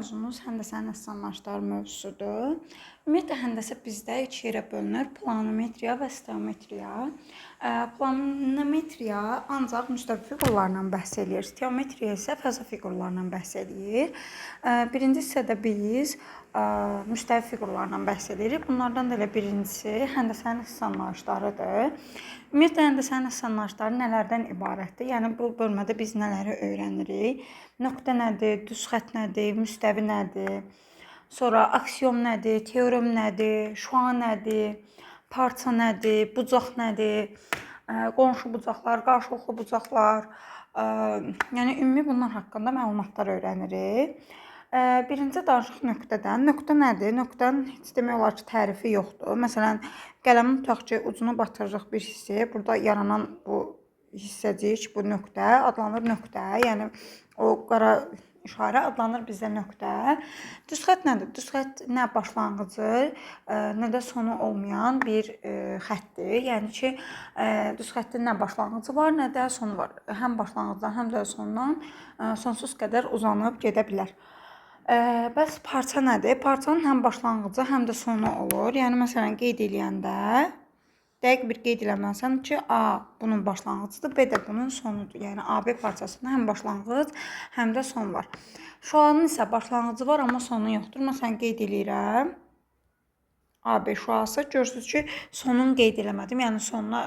mövzumuz həndəsənin əsaslanmışları mövzusudur. Ümumiyyətlə həndəsə bizdə 2 yerə bölünür: planometriya və steometriya. Planometriya ancaq müstəvi fiqurlardan bəhs edir. Steometriya isə fəza fiqurlarından bəhs edir. Birinci hissədə biz müstəvi fiqurlardan bəhs edirik. Bunlardan da elə birincisi həndəsənin əsaslanmışlarıdır. Ümumiyyətlə həndəsənin əsaslanmışları nələrdən ibarətdir? Yəni bu bölmədə biz nələri öyrənirik? Nöqtə nədir? Düz xətt nədir? Müstəvi nədir? Sonra aksiom nədir? Teorem nədir? Şua nədir? Parça nədir? Bucaq nədir? Qonşu bucaqlar, qarşılıqlı bucaqlar. Yəni ümumi bunlar haqqında məlumatlar öyrənirik. Birinci danışıq nöqtədən. Nöqtə nədir? Nöqtənin heç demək olar ki, tərifi yoxdur. Məsələn, qələmin tutaq ki, ucunu batırırıq bir hissəyə. Burada yaranan bu hissəcik, bu nöqtə adlanır nöqtə. Yəni o qara işarə adlanır bizdə nöqtə. Düz xətt nədir? Düz xətt nə başlanğıcı, nə də sonu olmayan bir xəttdir. Yəni ki, düz xəttin nə başlanğıcı var, nə də sonu var. Həm başlanğıcdan, həm də sondan sonsuz qədər uzanıb gedə bilər. Bəs parça nədir? Parçanın həm başlanğıcı, həm də sonu olur. Yəni məsələn qeyd eləyəndə dəqiq bir qeyd eləməlisən ki, A bunun başlanğıcıdır, B də bunun sonudur. Yəni AB parçasında həm başlanğıc, həm də son var. Şuanın isə başlanğıcı var, amma sonu yoxdur. Məsələn qeyd eləyirəm. AB şuası. Görürsünüz ki, sonunu qeyd eləmədim. Yəni sonuna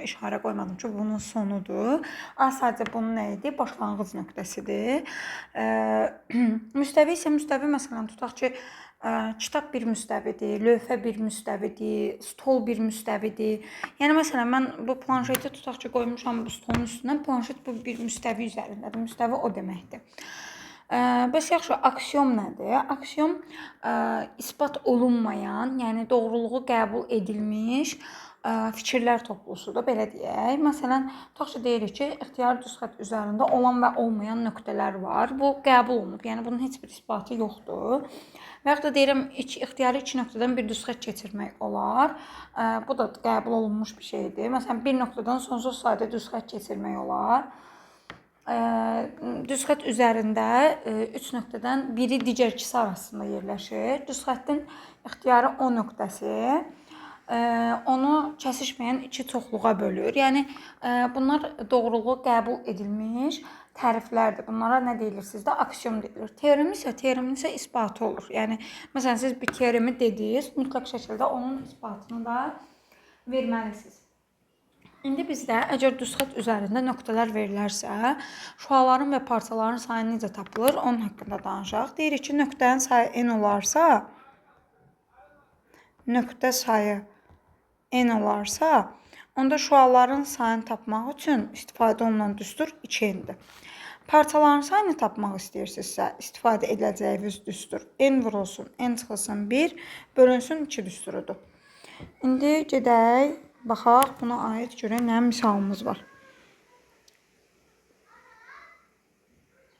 işarə qoymadım ki, bunun sonudur. A sadəcə bunun nə idi? Başlanğıc nöqtəsidir. Müstəvi isə müstəvi məsələn tutaq ki, kitab bir müstəvidir, lövhə bir müstəvidir, stol bir müstəvidir. Yəni məsələn mən bu planşeti tutaq ki, qoymuşam bu stolun üstündən. Planşet bu bir müstəvi üzərindədir. Müstəvi o deməkdir. Bəs yaxşı, aksiom nədir? Aksiom isbat olunmayan, yəni doğruluğu qəbul edilmiş fikirlər toplusudur, belə deyək. Məsələn, tutaq ki, deyirik ki, ixtiyari düz xətt üzərində olan və olmayan nöqtələr var. Bu qəbul olunub, yəni bunun heç bir isbatı yoxdur. Və yaxud da deyirəm, ixtiyari 2 nöqtədən bir düz xətt keçirmək olar. Bu da qəbul olunmuş bir şeydir. Məsələn, bir nöqtədən sonsuz sayda düz xətt keçirmək olar. Düz xətt üzərində 3 nöqtədən biri digər ikisi arasında yerləşir. Düz xəttin ixtiyari O nöqtəsi onu kəsişməyən iki çoxluğa bölür. Yəni bunlar doğruluğu qəbul edilmiş təriflərdir. Bunlara nə deyilir sizdə? Aksiom deyilir. Teoremin isə isbatı olur. Yəni məsələn siz bir teoremi dediniz, mütləq şəkildə onun isbatını da verməlisiniz. İndi bizdə əgər düz xətt üzərində nöqtələr verilərsə, şuaların və parçaların sayı necə tapılır? Onun haqqında danışaq. Deyirik ki, nöqtənin sayı n olarsa, nöqtə sayı n olarsa, onda şuaların sayını tapmaq üçün istifadə olunan düstur 2n'dir. Parçaların sayını tapmaq istəyirsinizsə, istifadə edəcəyiniz düstur n vurulsun, n çıxılsın 1, bölünsün 2 düsturudur. İndi gedək, baxaq, buna aid görək nə misalımız var.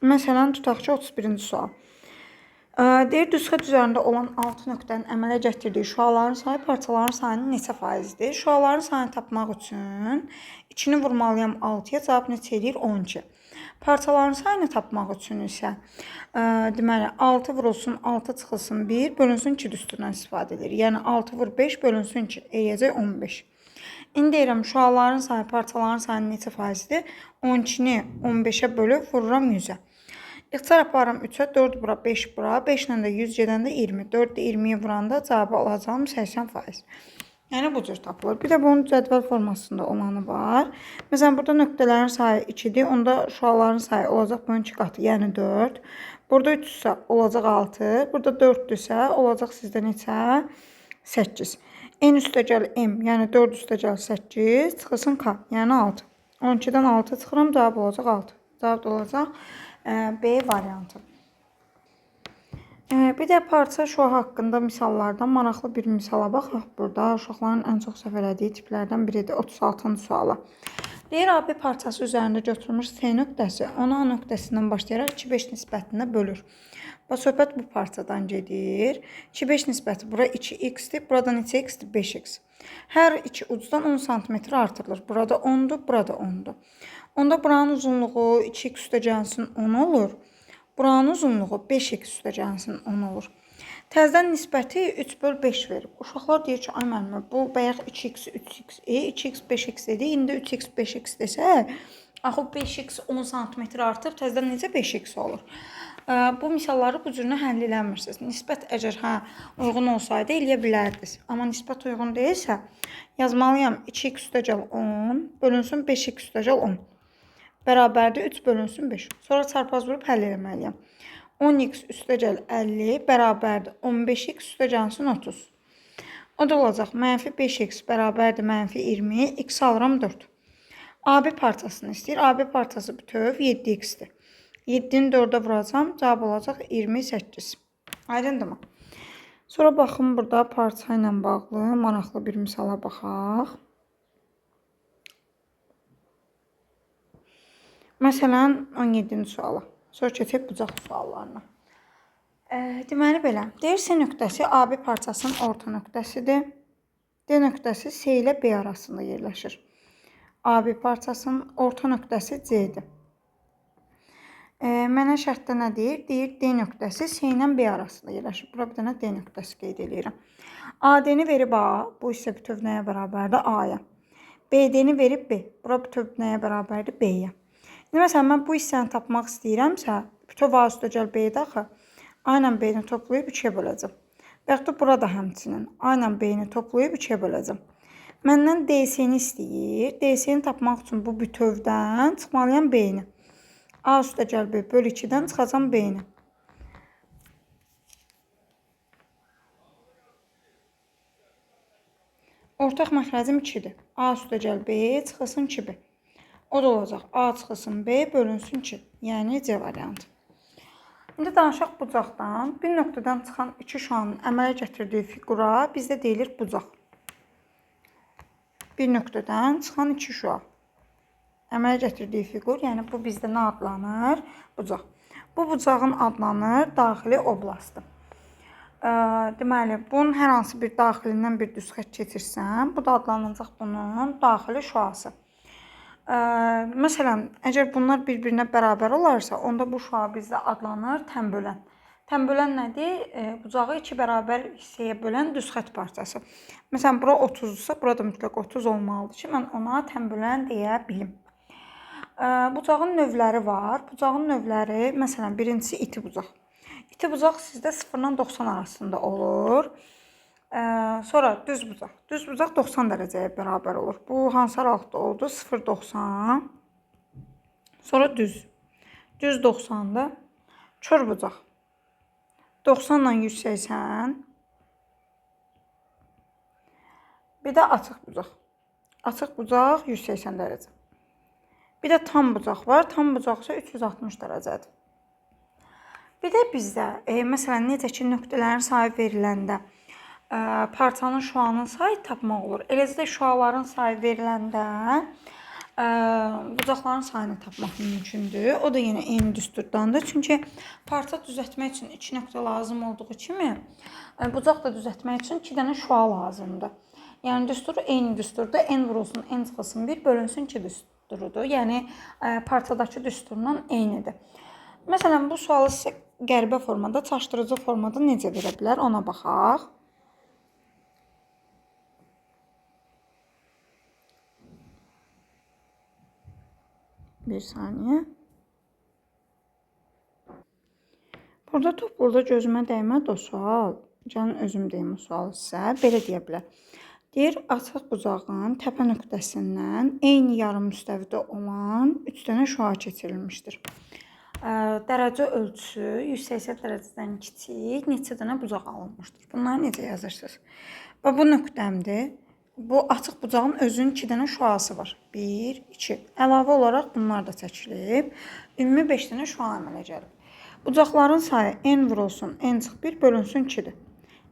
Məsələn, tutaq ki, 31-ci sual. Deyir, düz xətt üzərində olan 6 nöqtənin əmələ gətirdiyi şuaların sayı parçaların sayının neçə faizdir? Şuaların sayını tapmaq üçün 2-ni vurmalıyam 6-ya, cavab neçə edir? 12. Parçaların sayını tapmaq üçün isə deməli 6 vurulsun, 6 çıxılsın 1, bölünsün 2 düsturundan istifadə edir. Yəni 6 vur 5, bölünsün 2, eləyəcək 15. İndi deyirəm, şuaların sayı parçaların sayının neçə faizidir? 12-ni 15-ə bölüb vururam 100-ə. İxtisar aparıram 3-ə, 4 bura, 5 bura, 5 ilə də 100 gedəndə 20. 4 də 20-yi vuranda cavabı alacağım 80%. Yəni bu cür tapılır. Bir də bunun cədvəl formasında olanı var. Məsələn, burada nöqtələrin sayı 2-dir. Onda şuaların sayı olacaq bunun 2 qatı, yəni 4. Burada 3-sə olacaq 6. Burada 4-dürsə olacaq sizdə neçə? 8. N üstəgəl M, yəni 4 üstəgəl 8, çıxılsın K, yəni 6. 12-dən 6 çıxıram, cavab olacaq 6. Cavab da olacaq B variantı. Bir də parça şua haqqında misallardan maraqlı bir misala baxaq. Burada uşaqların ən çox səhv elədiyi tiplərdən biridir. 36-cı suala. Deyir, AB parçası üzərində götürülmüş C nöqtəsi 10A nöqtəsindən başlayaraq 2-5 nisbətində bölür. Söhbət bu parçadan gedir. 2-5 nisbəti bura 2x-dir, burada neçə x-dir? 5x. Hər iki ucdan 10 cm artırılır. Burada 10-dur, burada 10-dur. Onda buranın uzunluğu 2x üstə gəlsin 10 olur. Buranın uzunluğu 5x üstəgəlsin 10 olur. Təzədən nisbəti 3/5 verib. Uşaqlar deyir ki, ay müəllimə, bu bayaq 2x, 3x, 2x, 5x dedi. İndi 3x, 5x desə, axı 5x 10 sm artıb, təzədən necə 5x olur? Bu misalları bu cürünə həll eləmirsiniz. Nisbət əgər uyğun olsaydı eləyə bilərdiniz. Amma nisbət uyğun deyilsə, yazmalıyam 2x üstəgəl 10 bölünsün 5x üstəgəl 10. Bərabərdir 3 bölünsün 5. Sonra çarpaz vurub həll eləməliyəm. 10x üstəgəl 50 bərabərdir 15x üstəgəlsin 30. O da olacaq mənfi 5x bərabərdir mənfi 20, x alıram 4. AB parçasını istəyir. AB parçası bütöv 7x-dir. 7-ni 4-ə vuracam, cavab olacaq 28. Aydındırmı? Sonra baxın, burada parça ilə bağlı maraqlı bir misala baxaq. Məsələn, 17-ci suala. Sonra keçək bucaq suallarına. Deməli belə, deyir C nöqtəsi AB parçasının orta nöqtəsidir. D nöqtəsi C ilə B arasında yerləşir. AB parçasının orta nöqtəsi C-dir. Mənə şərtdə nə deyir? Deyir, D nöqtəsi C ilə B arasında yerləşir. Bura bir dənə D nöqtəsi qeyd edirəm. AD-ni verib A, bu isə bütöv nəyə bərabərdir? A-ya. BD-ni verib B, bura bütöv nəyə bərabərdir? B-yə. Məsələn, mən bu hissəni tapmaq istəyirəmsə, bütöv A üstəgəl B-də axı, A ilə B-ni toplayıb 2-yə böləcəm. Və yaxud da burada həmçinin A ilə B-ni toplayıb 2-yə böləcəm. Məndən DC-ni istəyir. DC-ni tapmaq üçün bu bütövdən çıxmalıyam B-ni. A üstəgəl B bölü 2-dən çıxacam B-ni. Ortaq məxrəcim 2-dir. A üstəgəl B çıxılsın 2B. O da olacaq A çıxılsın B bölünsün 2. Yəni C variantı. İndi danışaq bucaqdan. Bir nöqtədən çıxan iki şuanın əmələ gətirdiyi fiqura bizdə deyilir bucaq. Bir nöqtədən çıxan iki şua. Əmələ gətirdiyi fiqur, yəni bu bizdə nə adlanır? Bucaq. Bu bucağın adlanır daxili oblastı. Deməli, bunun hər hansı bir daxilindən bir düz xətt keçirsəm, bu da adlanacaq bunun daxili şuası. Məsələn, əgər bunlar bir-birinə bərabər olarsa, onda bu şua bizdə adlanır tənbölən. Tənbölən nədir? Bucağı iki bərabər hissəyə bölən düz xətt parçası. Məsələn, bura 30-dursa, burada mütləq 30 olmalıdır ki, mən ona tənbölən deyə bilim. Bucağın növləri var. Bucağın növləri, məsələn, birincisi iti bucaq. İti bucaq sizdə 0-dan 90 arasında olur. Sonra düz bucaq. Düz bucaq 90 dərəcəyə bərabər olur. Bu hansı aralıqda oldu? 0-90. Sonra düz. Düz 90-dır. Kör bucaq. 90 ilə 180. Bir də açıq bucaq. Açıq bucaq 180 dərəcə. Bir də tam bucaq var. Tam bucaq isə 360 dərəcədir. Bir də bizdə, məsələn, necə ki, nöqtələrin sayı veriləndə parçanın şuanın sayı tapmaq olur. Eləcə də şuaların sayı veriləndə bucaqların sayını tapmaq mümkündür. O da yenə eyni düsturdandır. Çünki parça düzəltmək üçün 2 nöqtə lazım olduğu kimi, bucaq da düzəltmək üçün 2 dənə şua lazımdır. Yəni düstur eyni düsturdur. N vurulsun, N çıxılsın 1 bölünsün 2 düsturudur. Yəni parçadakı düsturla eynidir. Məsələn, bu sualı sizə qəribə formada, çaşdırıcı formada necə verə bilər, ona baxaq. Bir saniyə. Burada burada gözümə dəymədi o sual. Gəlin özüm deyim o sualı sizə. Belə deyə bilər. Deyir, açıq bucağın təpə nöqtəsindən eyni yarım müstəvidə olan 3 dənə şua keçirilmişdir. Dərəcə ölçüsü 180 dərəcədən kiçik neçə dənə bucaq alınmışdır. Bunları necə yazırsınız? Və bu nöqtəmdir. Bu açıq bucağın özünün 2 dənə şuası var. 1, 2. Əlavə olaraq bunlar da çəkilib. Ümumi 5 dənə şua əmələ gəlib. Bucaqların sayı n vurulsun, n çıx 1 bölünsün 2-dir.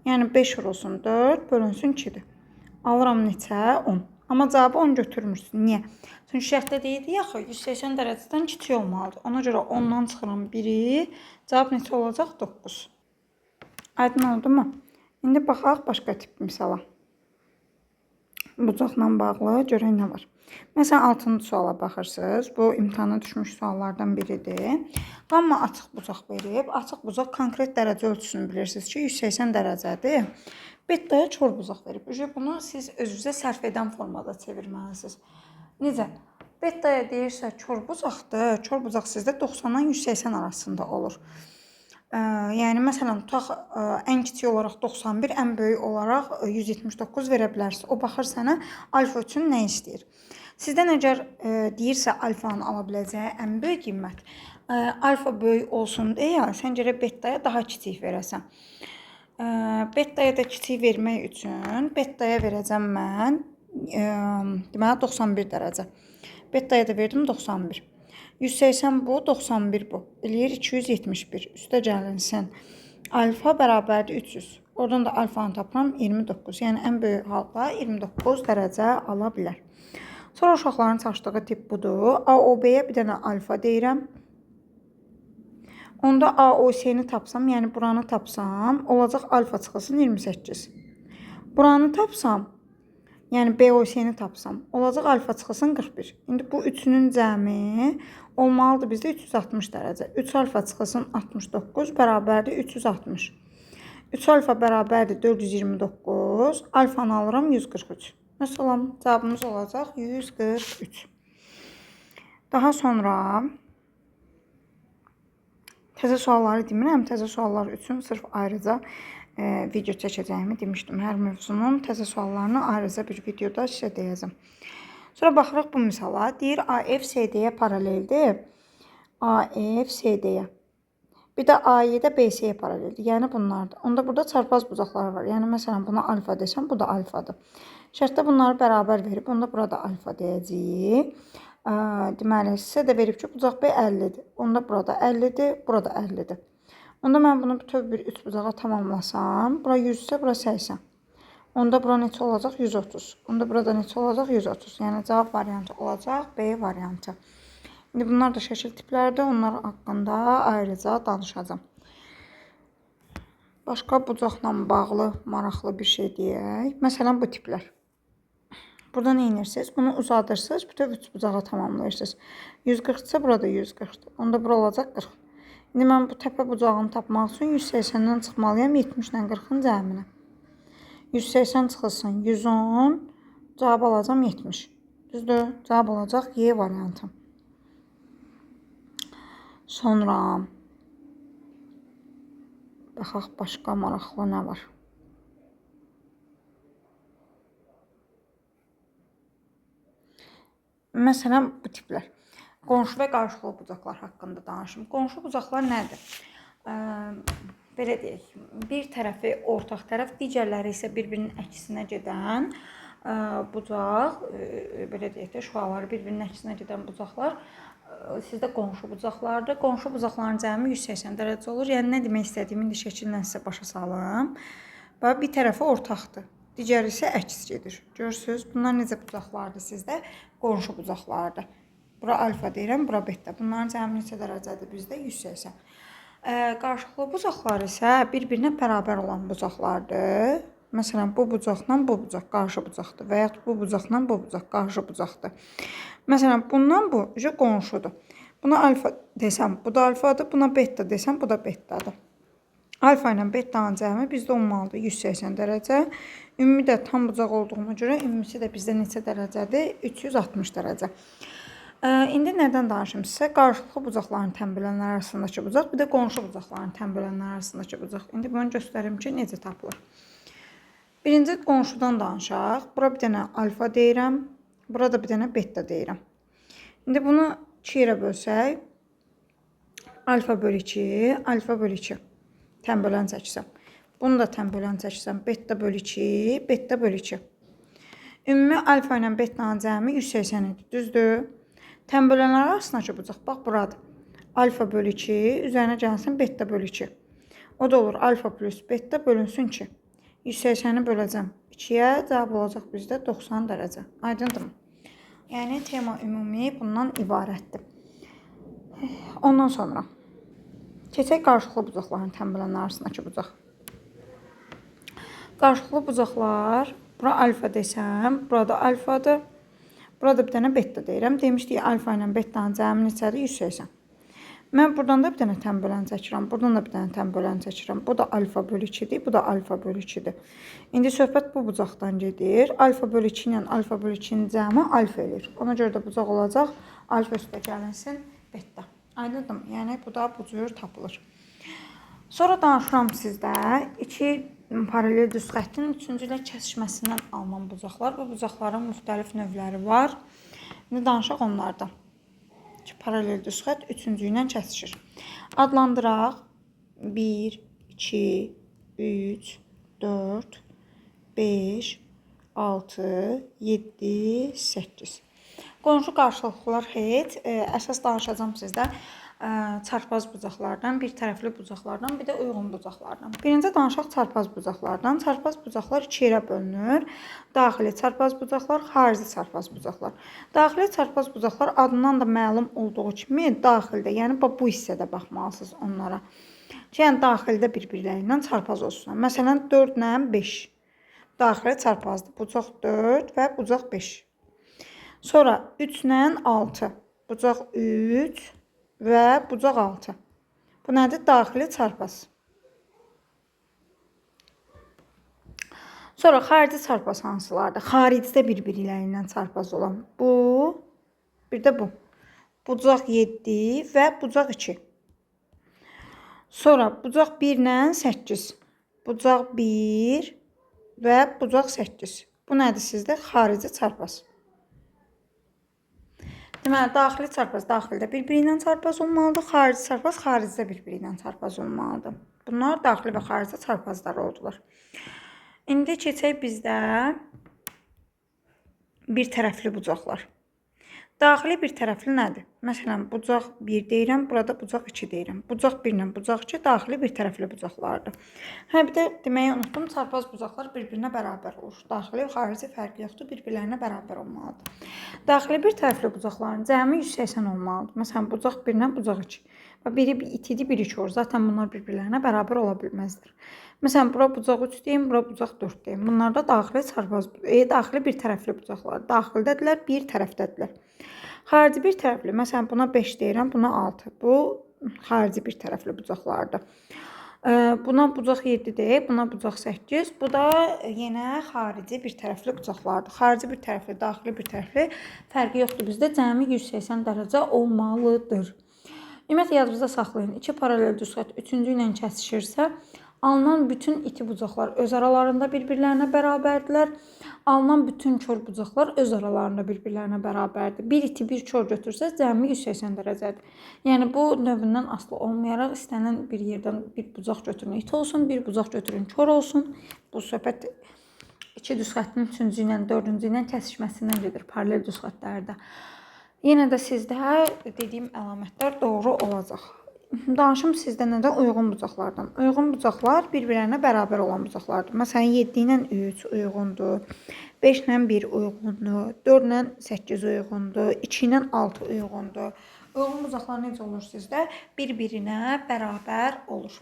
Yəni 5 vurulsun 4 bölünsün 2-dir. Alıram neçə? 10. Amma cavabı 10 götürmürsün. Niyə? Çünki şərtdə deyildi yaxı 180 dərəcədən kiçik olmalıdır. Ona görə 10-dan çıxıram 1-i. Cavab neçə olacaq? 9. Aydın oldu mu? İndi baxaq başqa tip misala. bucaqla bağlı görək nə var. Məsələn, 6-cı suala baxırsınız. Bu imtahana düşmüş suallardan biridir. Qamma açıq bucaq verib. Açıq bucaq konkret dərəcə ölçüsünü bilirsiniz ki, 180 dərəcədir. Bettaya çor bucaq verib. Bunu siz özünüzə sərf edən formada çevirməlisiniz. Necə? Bettaya deyirsə çor bucaqdır. Çor bucaq sizdə 90-dan 180 arasında olur. Yəni, məsələn, tutaq, ən kiçik olaraq 91, ən böyük olaraq 179 verə bilərsiniz. O baxır sənə alfa üçün nə istəyir. Sizdən əgər deyirsə alfanın ala biləcəyi ən böyük qiymət, alfa böyük olsun deyə, sən gərək bettaya daha kiçik verəsən. Bettaya da kiçik vermək üçün bettaya verəcəm mən, deməli, 91 dərəcə. Bettaya da verdim 91. 180 bu, 91 bu. Eləyir 271. Üstə gəlinsin. Alfa bərabərdir 300. Oradan da alfanı tapıram 29. Yəni, ən böyük halda 29 dərəcə ala bilər. Sonra uşaqların çalışdığı tip budur. AOB-yə bir dənə alfa deyirəm. Onda AOC-ni tapsam, yəni buranı tapsam, olacaq alfa çıxılsın 28. Buranı tapsam, yəni BOC-ni tapsam, olacaq alfa çıxılsın 41. İndi bu üçünün cəmi olmalıdır bizdə 360 dərəcə. 3 alfa çıxılsın 69 bərabərdir 360. 3 alfa bərabərdir 429. Alfanı alıram 143. Məsələn, cavabımız olacaq 143. Daha sonra təzə sualları demirəm. Təzə suallar üçün sırf ayrıca video çəkəcəyimi demişdim. Hər mövzunun təzə suallarını ayrıca bir videoda sizə deyəcəm. Sonra baxırıq bu misala. Deyir AF CD-yə paraleldir. AF CD-yə. Bir də AY də BC-yə paraleldir. Yəni bunlardır. Onda burada çarpaz bucaqlar var. Yəni məsələn buna alfa desəm, bu da alfadır. Şərtdə bunları bərabər verib, onda burada alfa deyəcəyik. Deməli, sizə də verib ki, bucaq B 50-dir. Onda burada 50-dir, burada 50-dir. Onda mən bunu bütöv bir 3 bucağa tamamlasam, bura 100 isə, bura 80. Onda bura neçə olacaq? 130. Onda burada neçə olacaq? 130. Yəni cavab variantı olacaq B variantı. İndi bunlar da şəkil tiplərdir. Onlar haqqında ayrıca danışacağam. Başqa bucaqla bağlı maraqlı bir şey deyək. Məsələn, bu tiplər. Burada nə edirsiniz? Bunu uzadırsınız, bütöv 3 bucağa tamamlayırsınız. 140 isə burada 140-dır. Onda bura olacaq 40. İndi mən bu təpə bucağını tapmaq üçün 180-dən çıxmalıyam 70-lə 40-ın cəmini. 180 çıxılsın 110, cavab alacam 70. Düzdür? Cavab olacaq Y variantı. Sonra baxaq başqa maraqlı nə var? Məsələn, bu tiplər. Qonşu və qarşılıqlı bucaqlar haqqında danışım. Qonşu bucaqlar nədir? Belə deyək, bir tərəfi ortaq tərəf, digərləri isə bir-birinin əksinə gedən bucaq, belə deyək də, şüaları bir-birinin əksinə gedən bucaqlar sizdə qonşu bucaqlardır. Qonşu bucaqların cəmi 180 dərəcə olur. Yəni, nə demək istədiyimi indi şəkillə sizə başa salım. Bir tərəfi ortaqdır, digəri isə əks gedir. Görürsünüz, bunlar necə bucaqlardır sizdə? Qonşu bucaqlardır. Bura alfa deyirəm, bura beta. Bunların cəmi neçə dərəcədir bizdə? 180. Qarşılıqlı bucaqlar isə bir-birinə bərabər olan bucaqlardır. Məsələn, bu bucaqla bu bucaq qarşı bucaqdır və yaxud bu bucaqla bu bucaq qarşı bucaqdır. Məsələn, bundan bu qonşudur. Buna alfa desəm, bu da alfadır. Buna beta desəm, bu da betadır. Alfa ilə betanın cəmi bizdə olmalıdır 180 dərəcə. Ümumi də tam bucaq olduğuna görə ümumisi də bizdə neçə dərəcədir? 360 dərəcə. İndi nədən danışım sizə? Qarşılıqlı bucaqların tənbələnləri arasındakı bucaq, bir də qonşu bucaqların tənbələnləri arasındakı bucaq. İndi bunu göstərim ki, necə tapılır. Birinci qonşudan danışaq. Bura bir dənə alfa deyirəm. Burada bir dənə beta deyirəm. İndi bunu 2 yerə bölsək, alfa bölü 2, alfa bölü 2. Tənbələn çəksəm. Bunu da tənbələn çəksəm, beta bölü 2, beta bölü 2. Ümumi alfa ilə betanın cəmi 180 idi, düzdür? Tənbələnlər arasındakı bucaq, bax buradır. Alfa bölü 2, üzərinə gəlsin beta bölü 2. O da olur alfa plus beta bölünsün 2. 180-i böləcəm 2-yə, cavab olacaq bizdə 90 dərəcə. Aydındırmı? Yəni, tema ümumi bundan ibarətdir. Ondan sonra keçək qarşılıqlı bucaqların tənbələnlər arasındakı bucaq. Qarşılıqlı bucaqlar Bura alfa desəm, burada alfadır. Burada bir dənə beta deyirəm. Demişdik alfa ilə betanın cəmi neçədir? 180. Mən buradan da bir dənə tən bölən çəkirəm. Buradan da bir dənə tən bölən çəkirəm. Bu da alfa bölü 2-dir. Bu da alfa bölü 2-dir. İndi söhbət bu bucaqdan gedir. Alfa bölü 2 ilə alfa bölü 2-nin cəmi alfa eləyir. Ona görə də bucaq olacaq. Alfa üstə gəlinsin beta. Aydındır? Yəni bu da bu cür tapılır. Sonra danışıram sizdə iki paralel düz xəttin üçüncü ilə kəsişməsindən alınan bucaqlar. Bu bucaqların müxtəlif növləri var. İndi danışaq onlardan. Paralel düz xətt üçüncü ilə kəsişir. Adlandıraq. 1, 2, 3, 4, 5, 6, 7, 8. Qonşu qarşılıqlar heç. Əsas danışacağım sizdə çarpaz bucaqlardan, bir tərəfli bucaqlardan, bir də uyğun bucaqlardan. Birinci danışaq çarpaz bucaqlardan. Çarpaz bucaqlar iki yerə bölünür. Daxili çarpaz bucaqlar, xarici çarpaz bucaqlar. Daxili çarpaz bucaqlar adından da məlum olduğu kimi daxildə, yəni bu hissədə baxmalısınız onlara. Yəni daxildə bir-birləri ilə çarpaz olsun. Məsələn 4 ilə 5 daxili çarpazdır. Bucaq 4 və bucaq 5. Sonra 3 ilə 6, bucaq 3 və bucaq 6. Bu nədir? Daxili çarpaz. Sonra xarici çarpaz hansılardır? Xaricdə bir-birləri ilə çarpaz olan. Bu, bir də bu. Bucaq 7 və bucaq 2. Sonra bucaq 1 ilə 8. Bucaq 1 və bucaq 8. Bu nədir sizdə? Xarici çarpaz. Deməli, daxili çarpaz daxildə bir-biri ilə çarpaz olmalıdır. Xarici çarpaz xaricdə bir-biri ilə çarpaz olmalıdır. Bunlar daxili və xarici çarpazlar oldular. İndi keçək bizdə bir tərəfli bucaqlar. Daxili bir tərəfli nədir? Məsələn, bucaq 1 deyirəm, burada bucaq 2 deyirəm. Bucaq 1 ilə bucaq 2 daxili bir tərəfli bucaqlardır. Hə, bir də deməyi unutdum, çarpaz bucaqlar bir-birinə bərabər olur. Daxili və xarici fərqi yoxdur, bir-birlərinə bərabər olmalıdır. Daxili bir tərəfli bucaqların cəmi 180 olmalıdır. Məsələn, bucaq 1 ilə bucaq 2. Biri 2-dir, biri 2 olur. Zaten bunlar bir-birlərinə bərabər ola bilməzdir. Məsələn, bura bucaq 3 deyim, bura bucaq 4 deyim. Bunlar da daxili çarpaz, daxili bir tərəfli bucaqlar. Daxildədirlər, bir tərəfdədirlər. Xarici bir tərəfli, məsələn, buna 5 deyirəm, buna 6. Bu xarici bir tərəfli bucaqlardır. Buna bucaq 7 deyək, buna bucaq 8. Bu da yenə xarici bir tərəfli bucaqlardır. Xarici bir tərəfli, daxili bir tərəfli fərqi yoxdur. Bizdə cəmi 180 dərəcə olmalıdır. Ümumiyyətlə yadınızda saxlayın. İki paralel düz xətt üçüncü ilə kəsişirsə, alınan bütün iti bucaqlar öz aralarında bir-birlərinə bərabərdirlər. Alınan bütün kör bucaqlar öz aralarında bir-birlərinə bərabərdir. Bir iti bir kör götürsəz cəmi 180 dərəcədir. Yəni bu növündən asılı olmayaraq istənilən bir yerdən bir bucaq götürün it olsun, bir bucaq götürün kör olsun. Bu söhbət iki düz xəttin üçüncü ilə dördüncü ilə kəsişməsindən gedir paralel düz xəttlərdə. Yenə də sizdə dediyim əlamətlər doğru olacaq. Danışım sizdə nədən? Uyğun bucaqlardan. Uyğun bucaqlar bir-birlərinə bərabər olan bucaqlardır. Məsələn, 7 ilə 3 uyğundur, 5 ilə 1 uyğundur, 4 ilə 8 uyğundur, 2 ilə 6 uyğundur. Uyğun bucaqlar necə olur sizdə? Bir-birinə bərabər olur.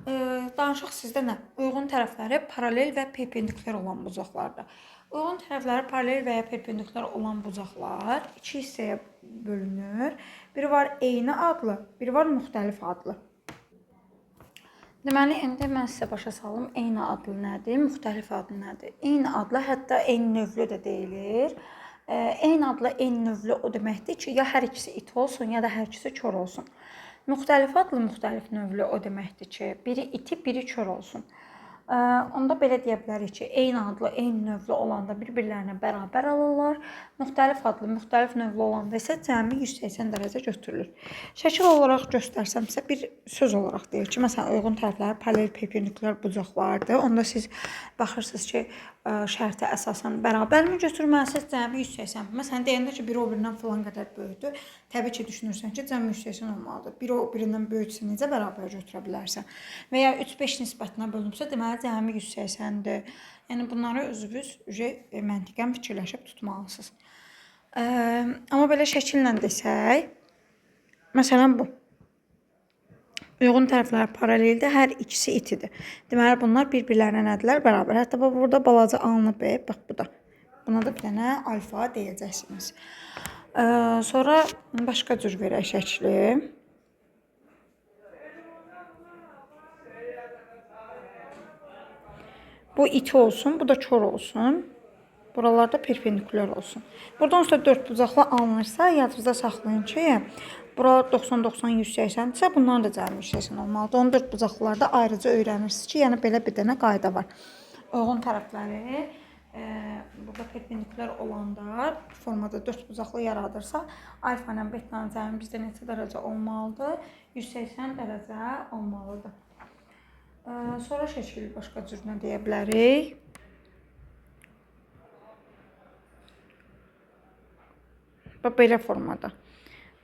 Danışıq sizdə nə? Uyğun tərəfləri paralel və perpendikulyar olan bucaqlardır. Uyğun tərəfləri paralel və ya perpendikulyar olan bucaqlar iki hissəyə bölünür. Biri var eyni adlı, biri var müxtəlif adlı. Deməli, indi mən sizə başa salım, eyni adlı nədir, müxtəlif adlı nədir? Eyni adlı, hətta eyni növlü də deyilir. Eyni adlı, eyni növlü o deməkdir ki, ya hər ikisi it olsun, ya da hər ikisi kör olsun. Müxtəlif adlı, müxtəlif növlü o deməkdir ki, biri iti, biri kör olsun. Onda belə deyə bilərik ki, eyni adlı, eyni növlü olanda bir-birlərinə bərabər alırlar. Müxtəlif adlı, müxtəlif növlü olanda isə cəmi 180 dərəcə götürülür. Şəkil olaraq göstərsəmsə bir söz olaraq deyir ki, məsələn, uyğun tərəfləri paralel perpendikulyar bucaqlardır. Onda siz baxırsınız ki, şərtə əsasən bərabərmi götürməlisiniz, cəmi 180. Məsələn, deyəndə ki, biri o birindən filan qədər böyükdür. Təbii ki, düşünürsən ki, cəmi 180 olmalıdır. Biri o birindən böyüksə necə bərabər götürə bilərsən? Və ya 3-5 nisbətinə bölünübsə, deməli cəmi 180-dir. Yəni bunları özünüz məntiqən fikirləşib tutmalısınız. Amma belə şəkillə desək, məsələn bu. Uyğun tərəflər paraleldir, hər ikisi itidir. Deməli, bunlar bir-birlərinə nədirlər? Bərabər. Hətta burada balaca alınıb, bax bu da. Buna da bir dənə alfa deyəcəksiniz. Sonra başqa cür verək şəkli. Bu iti olsun, bu da kör olsun. Buralarda perpendikulyar olsun. Buradan sonra 4 bucaqlı alınırsa, yadınızda saxlayın ki, bura 90-90-180 isə bunların da cəmi 180 olmalıdır. 14 bucaqlılarda ayrıca öyrənirsiniz ki, yəni belə bir dənə qayda var. Uyğun tərəfləri burada perpendikulyar olanda formada 4 bucaqlı yaradırsa, alfa ilə betanın cəmi bizdə neçə dərəcə olmalıdır? 180 dərəcə olmalıdır. Sonra şəkil başqa cür nə deyə bilərik? Belə formada.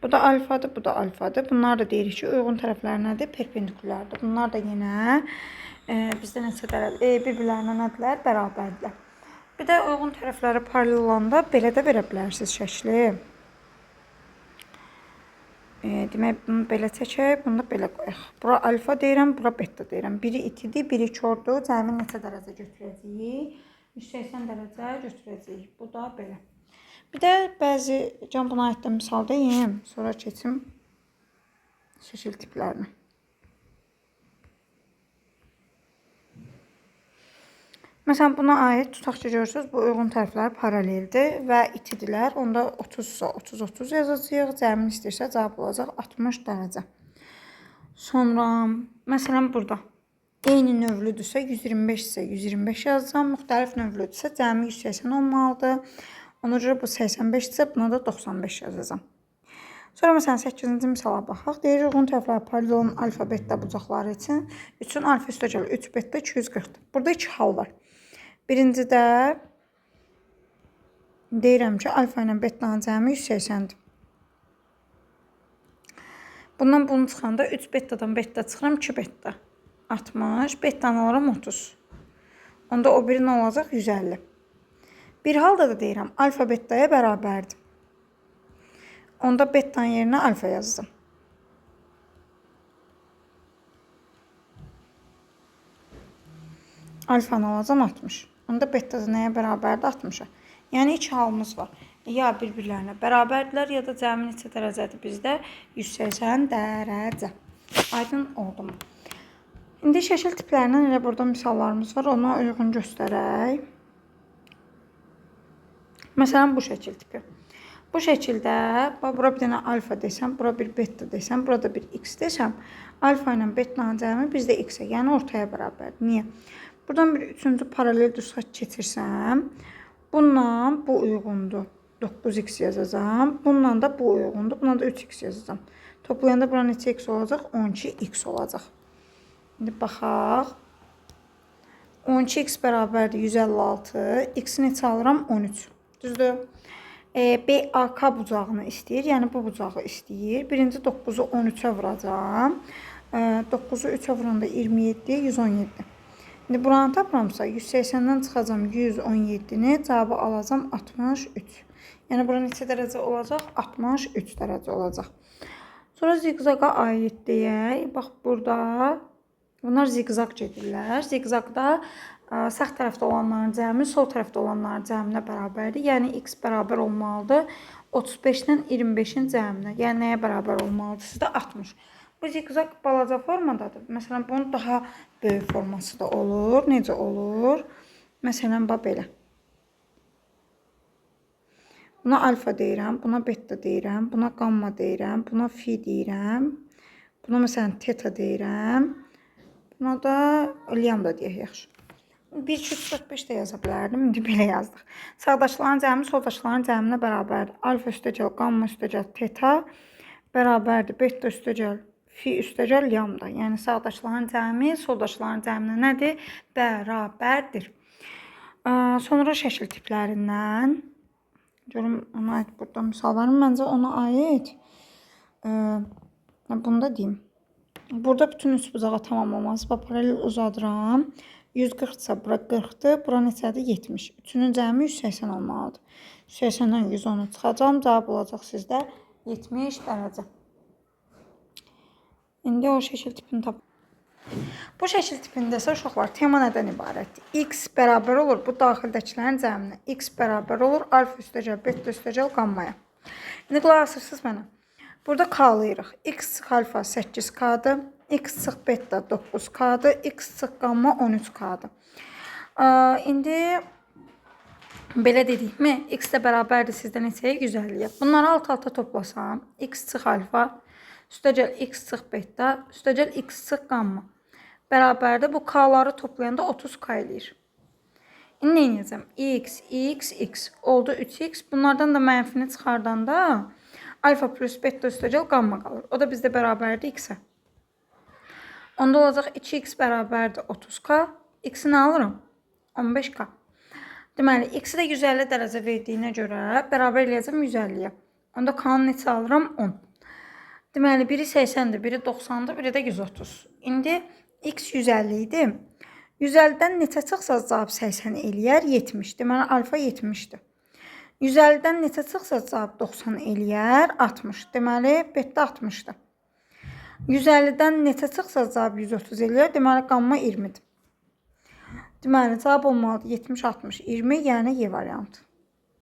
Bu da alfadır, bu da alfadır. Bunlar da deyirik ki, uyğun tərəflər nədir? Perpendikulyardır. Bunlar da yenə bizdə neçə dərəcə bir-birlərinə nədirlər? Bərabərdirlər. Bir də uyğun tərəfləri paralel olanda belə də verə bilərsiniz şəkli. Demək, bunu belə çəkək, bunu da belə qoyaq. Bura alfa deyirəm, bura beta deyirəm. Biri itidir, biri kördür. Cəmi neçə dərəcə götürəcəyik? 180 dərəcə götürəcəyik. Bu da belə. Bir də bəzi can buna aid misal deyim, sonra keçim şəkil tiplərinə. Məsələn, buna aid tutaq ki, görürsünüz, bu uyğun tərəflər paraleldir və itidirlər. Onda 30-sa 30-30 yazacağıq, cəmini istəyirsə cavab olacaq 60 dərəcə. Sonra, məsələn, burada eyni növlüdürsə 125 isə 125 yazacağım, müxtəlif növlüdürsə cəmi 180 olmalıdır. Ona görə bu 85 isə buna da 95 yazacağım. Sonra məsələn 8-ci misala baxaq. Deyir, uyğun tərəflər paralel olan alfa beta bucaqları üçün alfa üstəgəl 3 beta 240-dır. Burada 2 hal var. Birincidə deyirəm ki, alfa ilə betanın cəmi 180-dir. Bundan bunu çıxanda 3 betadan beta çıxıram 2 beta. 60, betanı alıram 30. Onda o biri nə olacaq? 150. Bir halda da deyirəm, alfa betaya bərabərdir. Onda betanın yerinə alfa yazdım. Alfanı alacam 60. Onda beta nəyə bərabərdir? 60-a. Yəni 2 halımız var. Ya bir-birlərinə bərabərdirlər, ya da cəmi neçə dərəcədir bizdə? 180 dərəcə. Aydın oldu mu? İndi şəkil tiplərindən elə burada misallarımız var. Ona uyğun göstərək. Məsələn, bu şəkil tipi. Bu şəkildə, bura bir dənə alfa desəm, bura bir beta desəm, burada bir x desəm, alfa ilə betanın cəmi bizdə x-ə, yəni ortaya bərabərdir. Niyə? Buradan bir üçüncü paralel düzxət keçirsəm, bununla bu uyğundur. 9x yazacağım. Bununla da bu uyğundur. Buna da 3x yazacağım. Toplayanda bura neçə x olacaq? 12x olacaq. İndi baxaq. 12x bərabərdir 156. X neçə alıram? 13. Düzdür? BAK bucağını istəyir. Yəni bu bucağı istəyir. Birinci 9-u 13-ə vuracağım. 9-u 3-ə vuranda 27, 117. İndi buranı tapıramsa 180-dən çıxacam 117-ni, cavabı alacam 63. Yəni bura neçə dərəcə olacaq? 63 dərəcə olacaq. Sonra ziqzaqa aid deyək. Bax burada bunlar ziqzaq gedirlər. Ziqzaqda sağ tərəfdə olanların cəmi sol tərəfdə olanların cəminə bərabərdir. Yəni x bərabər olmalıdır 35-dən 25-in cəminə. Yəni nəyə bərabər olmalıdır? Sizdə 60. Bu ziqzaq balaca formadadır. Məsələn, bunun daha böyük forması da olur. Necə olur? Məsələn, belə. Buna alfa deyirəm, buna beta deyirəm, buna gamma deyirəm, buna fi deyirəm. Buna məsələn teta deyirəm. Buna da lambda deyək, yaxşı. 1-2-3-4-5 də yaza bilərdim. İndi belə yazdıq. Sağdaşların cəmi soldaşların cəminə bərabərdir. Alfa üstəgəl gamma üstəgəl teta bərabərdir. Beta üstəgəl fi üstəgəl lambda. Yəni sağdaşların cəmi soldaşların cəminə nədir? Bərabərdir. Sonra şəkil tiplərindən görüm ona aid burada misal var mı? Məncə ona aid bunu da deyim. Burada bütün üç bucağa tamamlaması. Paralel uzadıram. 140-sa bura 40-dır. Bura neçədir? 70. Üçünün cəmi 180 olmalıdır. 180-dən 110-u çıxacam. Cavab olacaq sizdə 70 dərəcə. İndi o şəkil tipini tap. Bu şəkil tipində isə uşaqlar tema nədən ibarətdir? X bərabər olur bu daxildəkilərin cəminə. X bərabər olur alfa üstəgəl beta üstəgəl qammaya. İndi qulaq asırsınız mənə. Burada k-layırıq. X çıx alfa 8k-dır. X çıx beta 9k-dır. X çıx qamma 13k-dır. İndi belə dedikmi? X də bərabərdir sizdə neçəyə? 150-yə. Bunları alt-alta toplasam, X çıx alfa üstəgəl X çıx beta üstəgəl X çıx qamma bərabərdə bu k-ları toplayanda 30k eləyir. İndi nə edəcəm? X, X, X oldu 3x. Bunlardan da mənfini çıxardanda alfa plus beta üstəgəl qamma qalır. O da bizdə bərabərdir x-ə. Onda olacaq 2x bərabərdir 30k. X-i nə alıram? 15k. Deməli, x-i də 150 dərəcə verdiyinə görə bərabər eləyəcəm 150-yə. Onda k-nı neçə alıram? 10. Deməli, biri 80-dir, biri 90-dır, biri də 130. İndi x 150 idi. 150-dən neçə çıxsa cavab 80 eləyər? 70. Deməli, alfa 70-dir. 150-dən neçə çıxsa cavab 90 eləyər? 60. Deməli, beta 60-dır. 150-dən neçə çıxsa cavab 130 eləyər? Deməli, qamma 20-dir. Deməli, cavab olmalıdır 70, 60, 20, yəni Y variantı.